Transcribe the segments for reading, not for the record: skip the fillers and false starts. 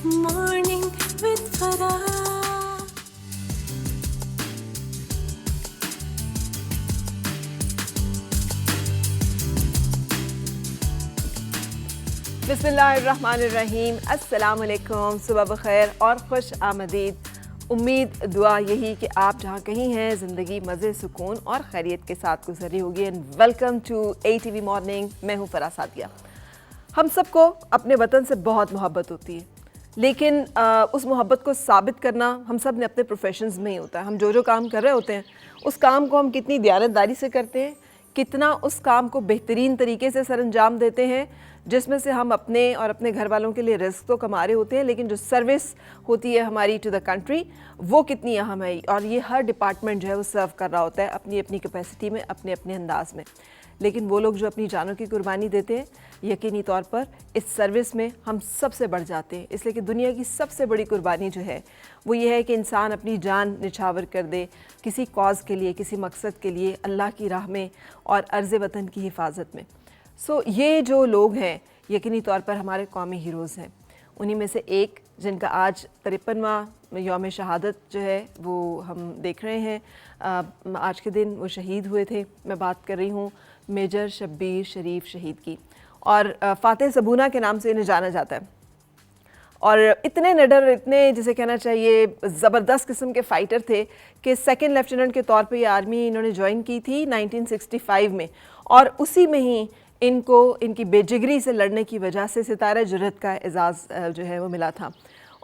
Morning with Farah. बिस्मिल्लाहिर्रहमानिर्रहीम, अस्सलाम वालेकुम, सुबह बखैर और खुश आमदीद। उम्मीद दुआ यही कि आप जहाँ कहीं हैं ज़िंदगी मज़े सुकून और खैरियत के साथ गुजर रही होगी। And welcome to ATV morning. मैं हूँ फराह सादिया। हम सबको अपने वतन से बहुत मोहब्बत होती है, लेकिन उस मोहब्बत को साबित करना हम सब ने अपने प्रोफेशंस में ही होता है। हम जो काम कर रहे होते हैं उस काम को हम कितनी दयानतदारी से करते हैं, कितना उस काम को बेहतरीन तरीके से सरअंजाम देते हैं, जिसमें से हम अपने और अपने घर वालों के लिए रिस्क तो कमा रहे होते हैं, लेकिन जो सर्विस होती है हमारी टू द कंट्री वो कितनी अहम है। और ये हर डिपार्टमेंट जो है वो सर्व कर रहा होता है अपनी अपनी कैपेसिटी में, अपने अपने अंदाज में। लेकिन वो लोग जो अपनी जानों की कुर्बानी देते हैं, यकीनी तौर पर इस सर्विस में हम सबसे बढ़ जाते हैं। इसलिए कि दुनिया की सबसे बड़ी कुर्बानी जो है वो ये है कि इंसान अपनी जान निछावर कर दे किसी कॉज के लिए, किसी मकसद के लिए, अल्लाह की राह में और अर्ज़ वतन की हिफाजत में। सो ये जो लोग हैं यकीनी तौर पर हमारे कौमी हीरोज़ हैं। उन्हीं में से एक जिनका आज 53वां यौम शहादत जो है वो हम देख रहे हैं। आज के दिन वो शहीद हुए थे। मैं बात कर रही हूँ मेजर शब्बीर शरीफ शहीद की, और फ़ातेह सबूना के नाम से इन्हें जाना जाता है। और इतने निडर, इतने जिसे कहना चाहिए ज़बरदस्त किस्म के फ़ाइटर थे कि सेकंड लेफ्टिनेंट के तौर पे ये आर्मी इन्होंने ज्वाइन की थी 1965 में, और उसी में ही इनको इनकी बेजिगरी से लड़ने की वजह से सितारे जुर्रत का एजाज़ जो है वो मिला था।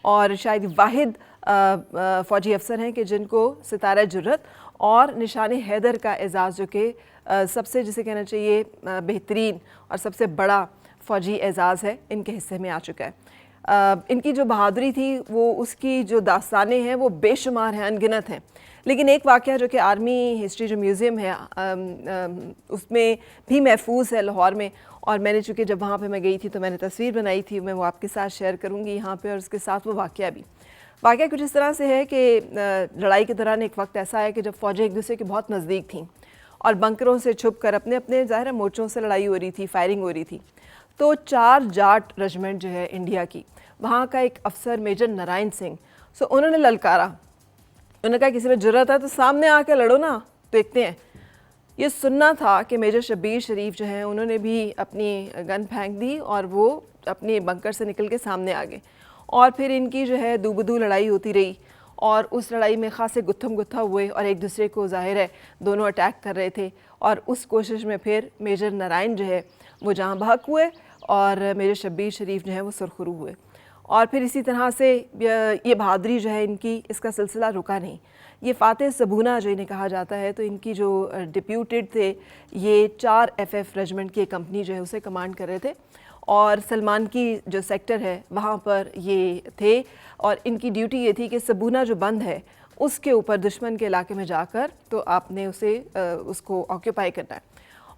और शायद वाहिद फ़ौजी अफसर हैं कि जिनको सितारा जुर्रत और निशान हैदर का एजाज़, जो कि सबसे जिसे कहना चाहिए बेहतरीन और सबसे बड़ा फ़ौजी एजाज़ है, इनके हिस्से में आ चुका है। इनकी जो बहादुरी थी वो उसकी जो दास्तानें हैं वो बेशुमार हैं, अनगिनत हैं। लेकिन एक वाक़या जो कि आर्मी हिस्ट्री जो म्यूज़ियम है उसमें भी महफूज है लाहौर में, और मैंने चूँकि जब वहाँ पे मैं गई थी तो मैंने तस्वीर बनाई थी, मैं वो आपके साथ शेयर करूँगी यहाँ पे, और उसके साथ वो वाक़या भी। वाक़या कुछ इस तरह से है कि लड़ाई के दौरान एक वक्त ऐसा है कि जब फ़ौजें एक दूसरे के बहुत नज़दीक थीं और बंकरों से छुप कर अपने अपने ज़ाहिर मोर्चों से लड़ाई हो रही थी, फायरिंग हो रही थी। तो 4 जाट रेजिमेंट जो है इंडिया की, वहाँ का एक अफसर मेजर नारायण सिंह, सो उन्होंने ललकारा। उन्होंने कहा किसी में ज़रूरत है तो सामने आके लड़ो ना, देखते हैं। ये सुनना था कि मेजर शब्बीर शरीफ जो हैं उन्होंने भी अपनी गन फेंक दी और वो अपने बंकर से निकल के सामने आ गए। और फिर इनकी जो है दूबदू लड़ाई होती रही, और उस लड़ाई में ख़ासे गुत्थम गुत्था हुए और एक दूसरे को ज़ाहिर है दोनों अटैक कर रहे थे। और उस कोशिश में फिर मेजर नारायण जो है वो जहाँ बहक हुए और मेजर शब्बीर शरीफ जो है वो सुरखरू हुए। और फिर इसी तरह से ये बहादुरी जो है इनकी, इसका सिलसिला रुका नहीं। ये फ़ातेह सबूना जो इन्हें कहा जाता है, तो इनकी जो डिप्यूटेड थे, ये 4 FF रेजिमेंट की कंपनी जो है उसे कमांड कर रहे थे, और सलमान की जो सेक्टर है वहाँ पर ये थे। और इनकी ड्यूटी ये थी कि सबूना जो बंद है उसके ऊपर दुश्मन के इलाके में जाकर तो आपने उसको ऑक्यूपाई करना है।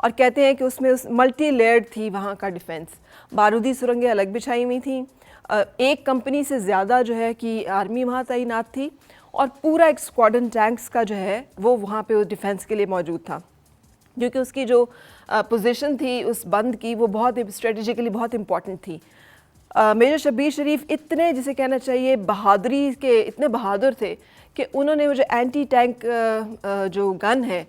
और कहते हैं कि उसमें उस मल्टी लेयर्ड थी वहाँ का डिफेंस, बारूदी सुरंगें अलग बिछाई हुई थी, एक कंपनी से ज़्यादा जो है कि आर्मी वहाँ तैनात थी, और पूरा एक स्क्वाड्रन टैंक्स का जो है वो वहाँ पे उस डिफेंस के लिए मौजूद था, क्योंकि उसकी जो पोजीशन थी उस बंद की वो बहुत स्ट्रेटेजिकली बहुत इम्पॉर्टेंट थी। मेजर शब्बीर शरीफ इतने जिसे कहना चाहिए बहादुरी के इतने बहादुर थे कि उन्होंने वो जो एंटी टैंक जो गन है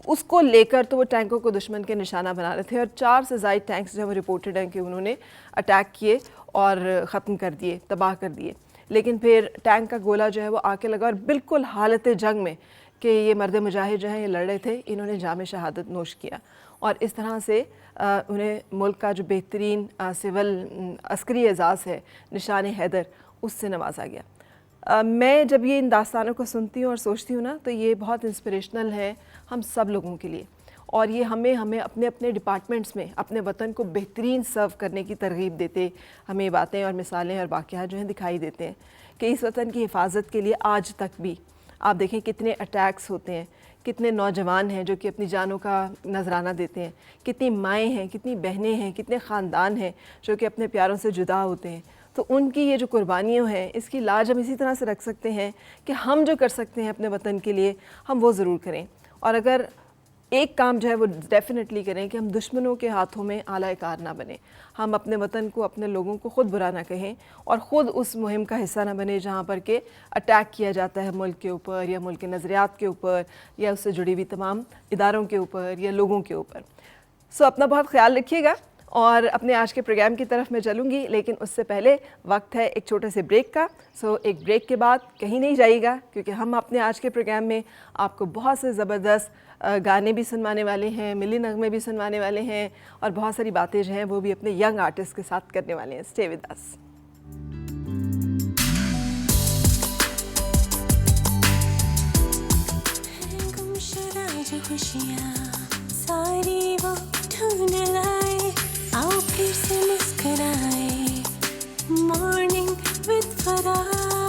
उसको लेकर तो वो टैंकों को दुश्मन के निशाना बना रहे थे, और 4 से ज़ायद टैंक्स जो वो रिपोर्टेड हैं कि उन्होंने अटैक किए और ख़त्म कर दिए, तबाह कर दिए। लेकिन फिर टैंक का गोला जो है वो आके लगा, और बिल्कुल हालत जंग में कि ये मर्द मुजाहिद जो हैं ये लड़ रहे थे, इन्होंने जाम शहादत नोश किया। और इस तरह से उन्हें मुल्क का जो बेहतरीन सिविल अस्करी एजाज़ है निशान हैदर, उससे नवाजा गया। मैं जब ये इन दास्तानों को सुनती हूँ और सोचती हूँ ना, तो ये बहुत इंस्पिरेशनल है हम सब लोगों के लिए, और ये हमें अपने अपने डिपार्टमेंट्स में अपने वतन को बेहतरीन सर्व करने की तरगीब देते, हमें बातें और मिसालें और वाक़यात जो हैं दिखाई देते हैं कि इस वतन की हिफाजत के लिए आज तक भी आप देखें कितने अटैक्स होते हैं, कितने नौजवान हैं जो कि अपनी जानों का नजराना देते हैं, कितनी माएँ हैं, कितनी बहनें हैं, कितने ख़ानदान हैं जो कि अपने प्यारों से जुदा होते हैं। तो उनकी ये जो कुर्बानियाँ हैं इसकी लाज हम इसी तरह से रख सकते हैं कि हम जो कर सकते हैं अपने वतन के लिए हम वो ज़रूर करें। और अगर ایک کام جو ہے وہ ڈیفینیٹلی کریں کہ ہم دشمنوں کے ہاتھوں میں آلہ کار نہ بنیں. ہم اپنے وطن کو, اپنے لوگوں کو خود برا نہ کہیں اور خود اس مہم کا حصہ نہ بنے جہاں پر کہ اٹیک کیا جاتا ہے ملک کے اوپر یا ملک کے نظریات کے اوپر یا اس سے جڑی ہوئی تمام اداروں کے اوپر یا لوگوں کے اوپر. سو اپنا بہت خیال رکھیے گا اور اپنے آج کے پروگرام کی طرف میں چلوں گی, لیکن اس سے پہلے وقت ہے ایک چھوٹے سے بریک کا. سو ایک بریک کے بعد کہیں نہیں جائیے گا کیونکہ ہم اپنے آج کے پروگرام میں آپ کو بہت سے زبردست گانے بھی سنوانے والے ہیں, ملی نغمے بھی سنوانے والے ہیں اور بہت ساری باتیں جو ہیں وہ بھی اپنے ینگ آرٹسٹ کے ساتھ کرنے والے ہیں. Stay with us. خوشیاں ساری وہ ڈھونڈ لائے, آؤ پھر سے مسکرائے, مارننگ وتھ فرا.